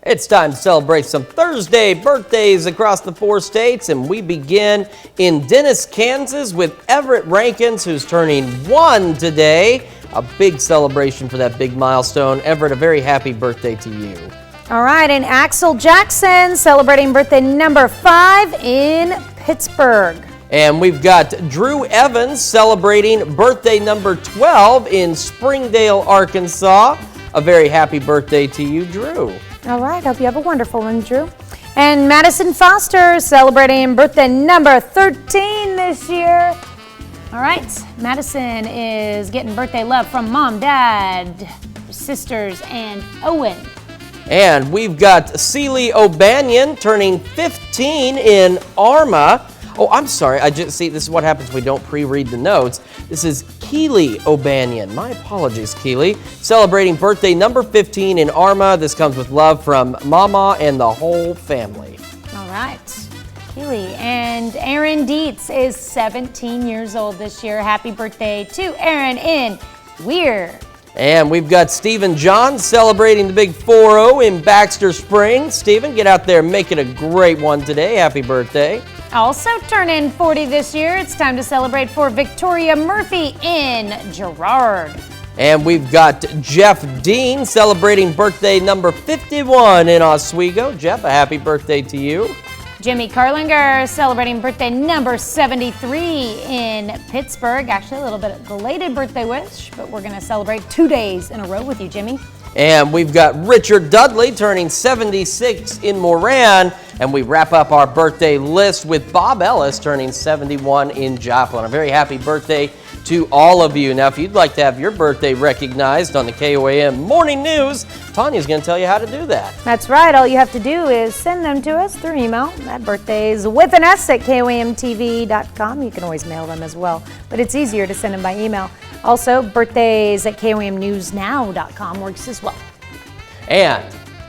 It's time to celebrate some Thursday birthdays across the 4 states, and we begin in Dennis, Kansas with Everett Rankins, who's turning 1 today. A big celebration for that big milestone. Everett, a very happy birthday to you. All right, and Axel Jackson celebrating birthday number 5 in Pittsburgh. And we've got Drew Evans celebrating birthday number 12 in Springdale, Arkansas. A very happy birthday to you, Drew. All right, hope you have a wonderful one, Drew. And Madison Foster celebrating birthday number 13 this year. All right, Madison is getting birthday love from Mom, Dad, sisters, and Owen. And we've got Celie O'Banion turning 15 in Arma. Oh, I'm sorry. This is what happens when we don't pre-read the notes. This is Keely O'Banion. My apologies, Keely. Celebrating birthday number 15 in Arma. This comes with love from Mama and the whole family. All right, Keely. And Aaron Dietz is 17 years old this year. Happy birthday to Aaron in Weir. And we've got Stephen John celebrating the big 4-0 in Baxter Springs. Stephen, get out there and make it a great one today. Happy birthday. Also turning 40 this year, it's time to celebrate for Victoria Murphy in Girard. And we've got Jeff Dean celebrating birthday number 51 in Oswego. Jeff, a happy birthday to you. Jimmy Carlinger celebrating birthday number 73 in Pittsburgh. Actually, a little bit of belated birthday wish, but we're going to celebrate 2 days in a row with you, Jimmy. And we've got Richard Dudley turning 76 in Moran. And we wrap up our birthday list with Bob Ellis turning 71 in Joplin. A very happy birthday to all of you. Now, if you'd like to have your birthday recognized on the KOAM Morning News, Tanya's going to tell you how to do that. That's right. All you have to do is send them to us through email. That birthday's with an S at KOAMTV.com. You can always mail them as well, but it's easier to send them by email. Also, birthdays at KOAMNewsNow.com works as well. And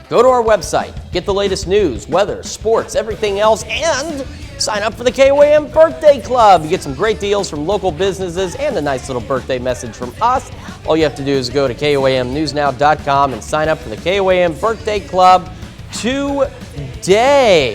go to our website, get the latest news, weather, sports, everything else, and sign up for the KOAM Birthday Club. You get some great deals from local businesses and a nice little birthday message from us. All you have to do is go to KOAMNewsNow.com and sign up for the KOAM Birthday Club today.